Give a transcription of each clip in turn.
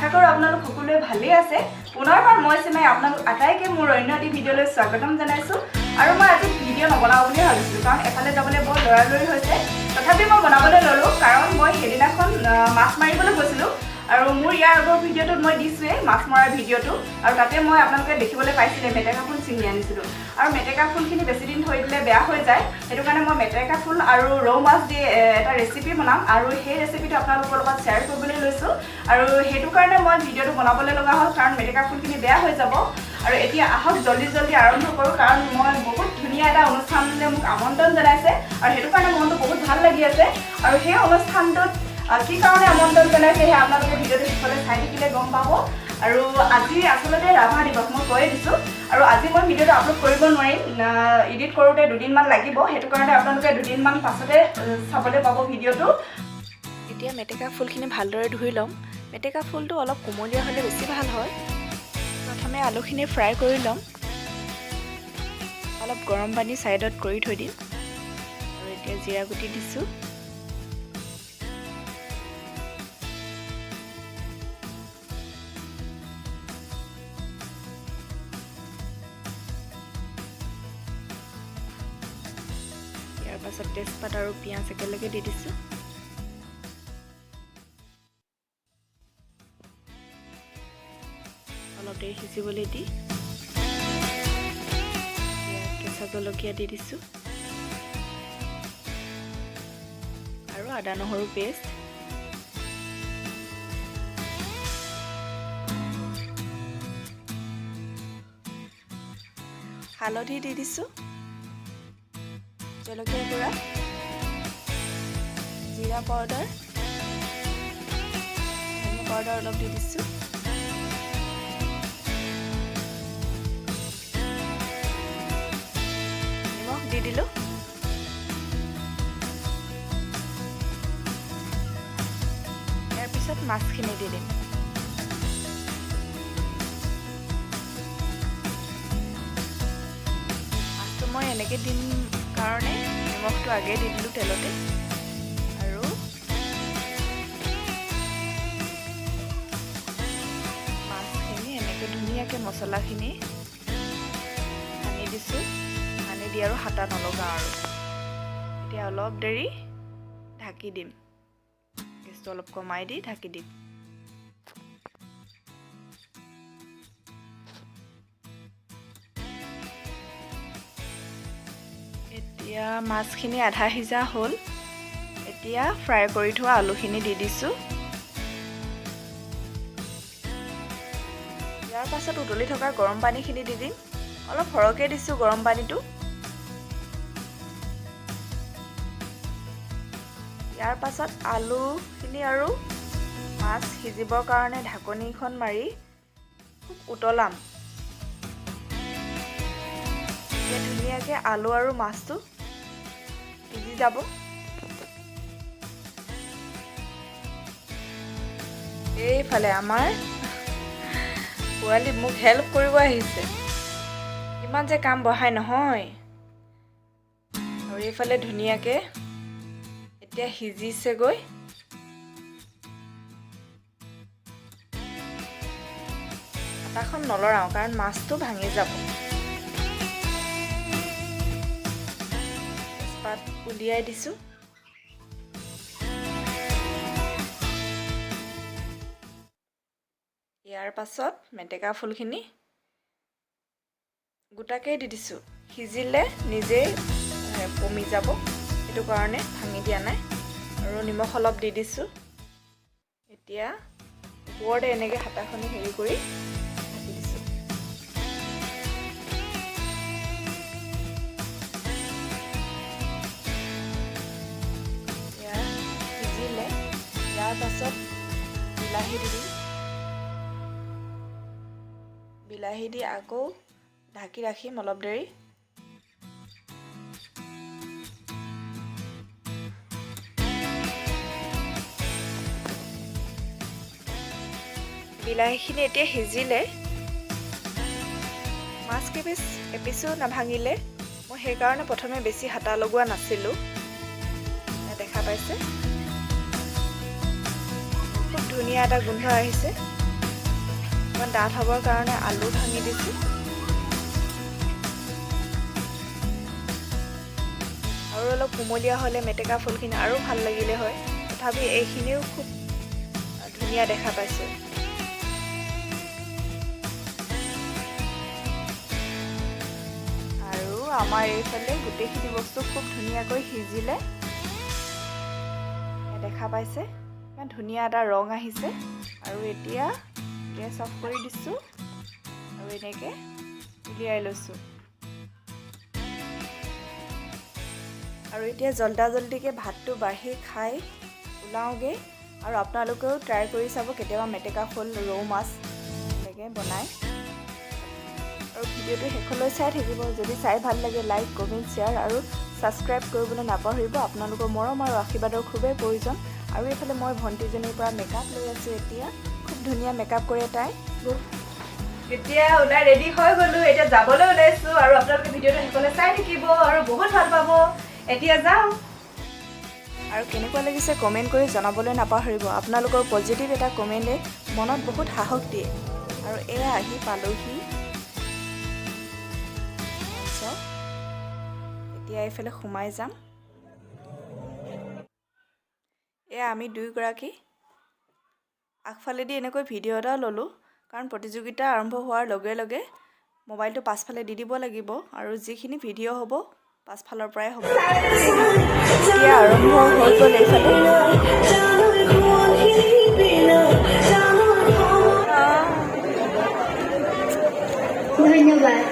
আশা কৰোঁ আপোনালোক সকলোৱে ভালেই আছে। পুনৰবাৰ মই চিমাই আপোনালোক আটাইকে মোৰ অন্য এটি ভিডিঅ'লৈ স্বাগতম জনাইছোঁ। আৰু মই আজি ভিডিঅ' নবনাওঁ বুলি ভাবিছিলোঁ, কাৰণ এফালে যাবলৈ বৰ লৰালৰি হৈছে। তথাপি মই বনাবলৈ ল'লোঁ, কাৰণ মই সেইদিনাখন মাছ মাৰিবলৈ গৈছিলোঁ। আৰু মোৰ ইয়াৰ আগৰ ভিডিঅ'টোত মই দিছোঁৱেই মাছ মৰাৰ ভিডিঅ'টো, আৰু তাতে মই আপোনালোকে দেখিবলৈ পাইছিলে মেটেকা ফুল ছিঙি আনিছিলোঁ। আৰু মেটেকা ফুলখিনি বেছি দিন থৈ দিলে বেয়া হৈ যায়, সেইটো কাৰণে মই মেটেকা ফুল আৰু ৰৌ মাছ দি এটা ৰেচিপি বনাম, আৰু সেই ৰেচিপিটো আপোনালোকৰ লগত শ্বেয়াৰ কৰিবলৈ লৈছোঁ। আৰু সেইটো কাৰণে মই ভিডিঅ'টো বনাবলৈ লগা হ'ল, কাৰণ মেটেকা ফুলখিনি বেয়া হৈ যাব। আৰু এতিয়া আহক জল্দি আৰম্ভ কৰোঁ, কাৰণ মই বহুত ধুনীয়া এটা অনুষ্ঠানলৈ মোক আমন্ত্ৰণ জনাইছে, আৰু সেইটো কাৰণে মনটো বহুত ভাল লাগি আছে। আৰু সেই অনুষ্ঠানটোত কি কাৰণে আমন্ত্ৰণ জনাইছে সেই আপোনালোকে ভিডিঅ'টো শেষলৈ চাই থাকিলে গম পাব। আৰু আজি আচলতে ৰাভা দিৱস মই কৈয়ে দিছোঁ, আৰু আজি মই ভিডিঅ'টো আপলোড কৰিব নোৱাৰিম, এডিট কৰোঁতে দুদিনমান লাগিব। সেইটো কাৰণে আপোনালোকে দুদিনমান পাছতে চাবলৈ পাব ভিডিঅ'টো। এতিয়া মেটেকা ফুলখিনি ভালদৰে ধুই ল'ম। মেটেকা ফুলটো অলপ কোমলীয়া হ'লে বেছি ভাল হয়। প্ৰথমে আলুখিনি ফ্ৰাই কৰি ল'ম, অলপ গৰম পানী ছাইডত কৰি থৈ দিম। আৰু এতিয়া জিৰা গুটি দিছোঁ, ইয়াৰ পাছত তেজপাত আৰু পিঁয়াজ একেলগে দি দিছোঁ। অলপ দেৰি সিজিবলৈ দি কেঁচা জলকীয়া দি দিছোঁ, আৰু আদা নহৰু পেষ্ট। হালধি দি দিছোঁ, জলকীয়া গুড়া, জিৰা পাউডাৰ, ধনিয়া পাউডাৰ অলপ দি দিছোঁ, নিমখ দি দিলোঁ। ইয়াৰ পিছত মাছখিনি দি দিম। মাছটো মই এনেকৈ দিম কাৰণে নিমখটো আগেই দি দিলোঁ তেলতে। আৰু মাছখিনি এনেকৈ ধুনীয়াকৈ মছলাখিনি সানি দিছোঁ। সানি দি আৰু হাতা নলগাওঁ। আৰু এতিয়া অলপ দেৰি ঢাকি দিম, গেছটো অলপ কমাই দি ঢাকি দিম। এতিয়া মাছখিনি আধা সিজা হ'ল। এতিয়া ফ্ৰাই কৰি থোৱা আলুখিনি দি দিছোঁ। ইয়াৰ পাছত উতলি থকা গৰম পানীখিনি দি দিম। অলপ সৰহকৈ দিছোঁ গৰম পানীটো। ইয়াৰ পাছত আলুখিনি আৰু মাছ সিজিবৰ কাৰণে ঢাকনিখন মাৰি খুব উতলাম। ধুনীয়াকৈ আলু আৰু মাছটো সিজি যাব। এইফালে আমাৰ পোৱালি মোক হেল্প কৰিব আহিছে, ইমান যে কাম বঢ়াই নহয়। আৰু এইফালে ধুনীয়াকৈ এতিয়া সিজিছেগৈ। হাতাখন নলৰাওঁ, কাৰণ মাছটো ভাঙি যাব। পাত উলিয়াই দিছোঁ। ইয়াৰ পাছত মেটেকা ফুলখিনি গোটাকেই দি দিছোঁ। সিজিলে নিজেই কমি যাব, সেইটো কাৰণে ভাঙি দিয়া নাই। আৰু নিমখ অলপ দি দিছোঁ। এতিয়া ওপৰতে এনেকৈ হাতাখনি হেৰি কৰি ঢাকি দিছোঁ। সিজিলে ইয়াৰ পাছত বিলাহী দি দিম। বিলাহী দি আকৌ ঢাকি ৰাখিম অলপ দেৰি। বিলাহীখিনি এতিয়া সিজিলে। মাছ এপিছো নাভাঙিলে, মই সেইকাৰণে প্ৰথমে বেছি হাতা লগোৱা নাছিলোঁ। দেখা পাইছে খুব ধুনীয়া এটা গোন্ধ আহিছে। অকণ ডাঠ হ'বৰ কাৰণে আলু ভাঙি দিছোঁ। আৰু অলপ কুমলীয়া হ'লে মেটেকা ফুলখিনি আৰু ভাল লাগিলে হয়। তথাপি এইখিনিও খুব ধুনীয়া দেখা পাইছোঁ। আৰু আমাৰ এইফালে গোটেইখিনি বস্তু খুব ধুনীয়াকৈ সিজিলে। দেখা পাইছে ইমান ধুনীয়া এটা ৰং আহিছে। আৰু এতিয়া গেছ অফ কৰি দিছোঁ আৰু এনেকৈ উলিয়াই লৈছোঁ। আৰু এতিয়া জল্দিকৈ ভাতটো বাঢ়ি খাই ওলাওঁগৈ। আৰু আপোনালোকেও ট্ৰাই কৰি চাব কেতিয়াবা মেটেকা ফুল ৰৌ মাছ এনেকৈ বনাই। আৰু ভিডিঅ'টো শেষলৈ চাই থাকিব। যদি চাই ভাল লাগে লাইক কমেণ্ট শ্বেয়াৰ আৰু ছাবস্ক্ৰাইব কৰিবলৈ নাপাহৰিব। আপোনালোকৰ মৰম আৰু আশীৰ্বাদৰ খুবেই প্ৰয়োজন। আৰু এইফালে মই ভণ্টিজনীৰ পৰা মেকআপ লৈ আছোঁ। এতিয়া খুব ধুনীয়া মেকআপ কৰে তাই। এতিয়া ওলাই ৰেডি হৈ গ'লোঁ। এতিয়া যাবলৈ ওলাইছোঁ আৰু আপোনালোকে ভিডিঅ'টো শেষলৈ চাই থাকিব আৰু বহুত ভাল পাব। এতিয়া যাওঁ। আৰু কেনেকুৱা লাগিছে কমেণ্ট কৰি জনাবলৈ নাপাহৰিব। আপোনালোকৰ পজিটিভ এটা কমেণ্টে মনত বহুত সাহস দিয়ে। আৰু এয়া আহি পালোহি। এতিয়া এইফালে সোমাই যাম। এয়া আমি দুয়োগৰাকী আগফালেদি এনেকৈ ভিডিঅ' এটা ল'লোঁ। কাৰণ প্ৰতিযোগিতা আৰম্ভ হোৱাৰ লগে লগে মোবাইলটো পাছফালে দি দিব লাগিব। আৰু যিখিনি ভিডিঅ' হ'ব পাছফালৰ পৰাই হ'ব। এতিয়া আৰম্ভ হৈ গ'ল এইফালে। ধন্যবাদ।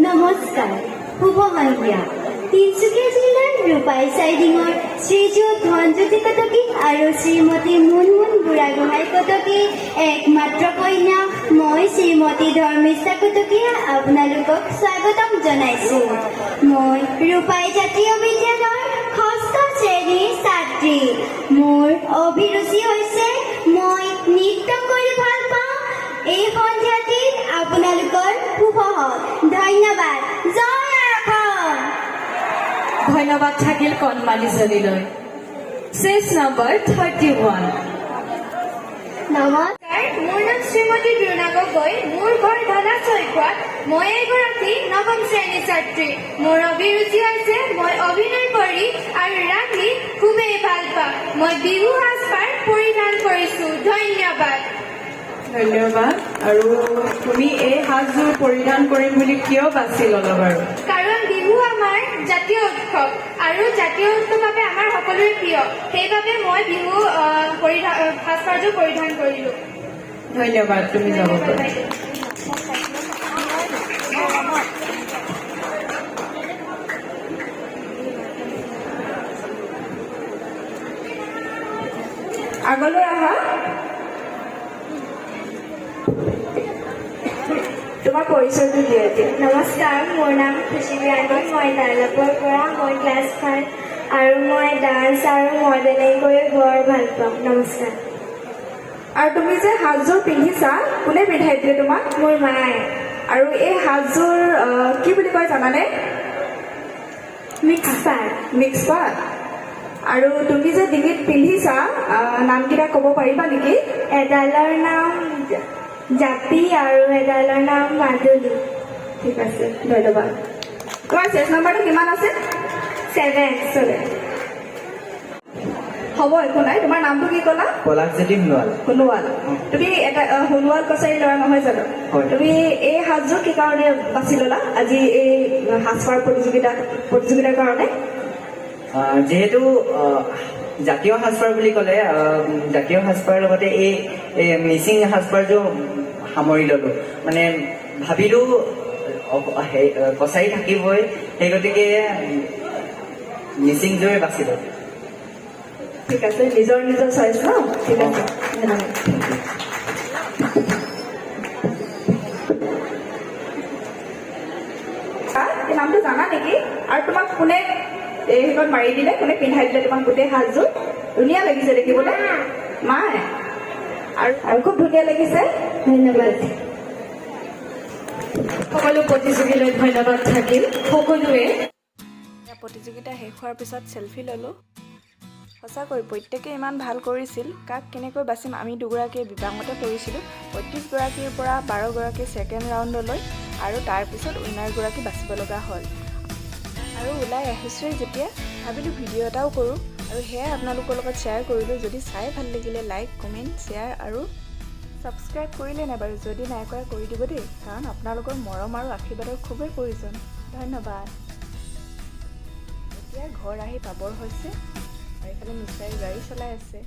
নমস্কাৰ, শুভ সন্ধিয়া। তিনিচুকীয়া জিলাৰ ৰূপাই চাইডিঙৰ শ্ৰীযুত ধনজ্যোতি কটকী আৰু শ্ৰীমতী মুনমুন বুঢ়াগোহাঁই কটকী একমাত্ৰ কন্যা মই শ্ৰীমতী ধৰ্মিষ্ঠা কটকীয়ে আপোনালোকক স্বাগতম জনাইছোঁ। মই ৰূপাই জাতীয় বিদ্যালয়ৰ 6ষ্ঠ শ্ৰেণীৰ ছাত্ৰী। মোৰ অভিৰুচি হৈছে মই নৃত্য কৰি ভাল পাওঁ। এই সন্ধিয়াটিত আপোনালোকৰ শুভ হওক। ধন্যবাদ। জয় আৰাখন। ধন্যবাদ থাকিল কণমালিজনীলৈ। চেছ নম্বৰ 31। নমস্কাৰ, মোৰ নাম শ্ৰীমতী দ্ৰোণা গগৈ। মোৰ ঘৰ ঢলা চৈখোৱাত। মই এগৰাকী 9ম শ্ৰেণীৰ ছাত্ৰী। মোৰ অভিৰুচি হৈছে মই অভিনয় কৰি আৰু ৰান্ধি খুবেই ভাল পাওঁ। মই বিহু সাজপাৰ পৰিধান কৰিছোঁ। ধন্যবাদ। ধন্যবাদ। আৰু তুমি এই সাজযোৰ পৰিধান কৰিম বুলি কিয় বাছি ল'লা বাৰু? কাৰণ বিহু আমাৰ জাতীয় উৎসৱ আৰু জাতীয় উৎসৱ বাবে আমাৰ সকলোৰে প্ৰিয়। সেইবাবে মই বিহু সাজপাৰযোৰ পৰিধান কৰিলোঁ। ধন্যবাদ, তুমি যাব পাৰা। আগলৈ আহা। তোমাৰ পৰিচয়টো দিয়া এতিয়া। নমস্কাৰ, মোৰ নাম খুশী বিৰাণী। মই দাইলাপৰ পৰা। মই ক্লাছ 5 আৰু মই ডান্স আৰু মডেলিং কৰি বৰ ভাল পাওঁ। নমস্কাৰ। আৰু তুমি যে সাজযোৰ পিন্ধিছা কোনে পিন্ধাই দিলে তোমাক? মোৰ মায়ে। আৰু এই সাজযোৰ কি বুলি কয় জানানে? মিক্স পাট। মিক্স পাট। আৰু তুমি যে ডিঙিত পিন্ধিছা নামকেইটা ক'ব পাৰিবা নেকি? এডালৰ নাম জাপি আৰু এডালৰ নাম মাদুলি। ঠিক আছে, ধন্যবাদ। তোমাৰ চেছ নম্বৰটো কিমান আছে? 7। হ'ব, একো নাই। তোমাৰ নামটো কি ক'লা? পলাশজ্যোতি সোণোৱাল। সোণোৱাল। তুমি এটা সোণোৱাল কছাৰী ল'ৰা নহয় জানো? হয়। তুমি এই সাজযোৰ কি কাৰণে বাছি ল'লা আজি এই সাজপাৰ প্ৰতিযোগিতাৰ কাৰণে? যিহেতু জাতীয় সাজপাৰ বুলি ক'লে জাতীয় সাজপাৰৰ লগতে এই মিচিং সাজপাৰযোৰ সামৰি ল'লো। মানে ভাবিলোঁ কছাৰী থাকিবই, সেই গতিকে মিচিংযোৰে বাছি ল'লো। ঠিক আছে, নিজৰ নিজৰ চইচ ন? ঠিক আছে, ধন্যবাদ। এই নামটো জানা নেকি? আৰু তোমাক কোনে সেইখন মাৰি দিলে, কোনে পিন্ধাই দিলে তোমাক গোটেই সাজযোৰ? ধুনীয়া লাগিছে দেখিবলৈ। মায়ে। আৰু খুব ধুনীয়া লাগিছে। ধন্যবাদ। সকলো প্ৰতিযোগীলৈ ধন্যবাদ থাকিল। সকলোৱে প্ৰতিযোগিতা শেষ হোৱাৰ পিছত চেলফি ল'লোঁ সঁচাকৈ প্ৰত্যেকে ইমান ভাল কৰিছিল। কাক কেনেকৈ বাচিম আমি দুগৰাকীয়ে বিপাঙতে পৰিছিলোঁ। ৩৫গৰাকীৰ পৰা ১২গৰাকী ছেকেণ্ড ৰাউণ্ডলৈ আৰু তাৰপিছত উইনাৰগৰাকী বাচিব লগা হ'ল। আৰু ওলাই আহিছোঁৱেই যেতিয়া ভাবিলোঁ ভিডিঅ' এটাও কৰোঁ আৰু সেয়াই আপোনালোকৰ লগত শ্বেয়াৰ কৰিলোঁ। যদি চাই ভাল লাগিলে লাইক কমেণ্ট শ্বেয়াৰ আৰু ছাবস্ক্ৰাইব কৰিলে নাই বাৰু? যদি নাই কৰা কৰি দিব দেই, কাৰণ আপোনালোকৰ মৰম আৰু আশীৰ্বাদৰ খুবেই প্ৰয়োজন। ধন্যবাদ। এতিয়া ঘৰ আহি পাবৰ হৈছে আৰু এইফালে মিষ্টাৰে গাড়ী চলাই আছে।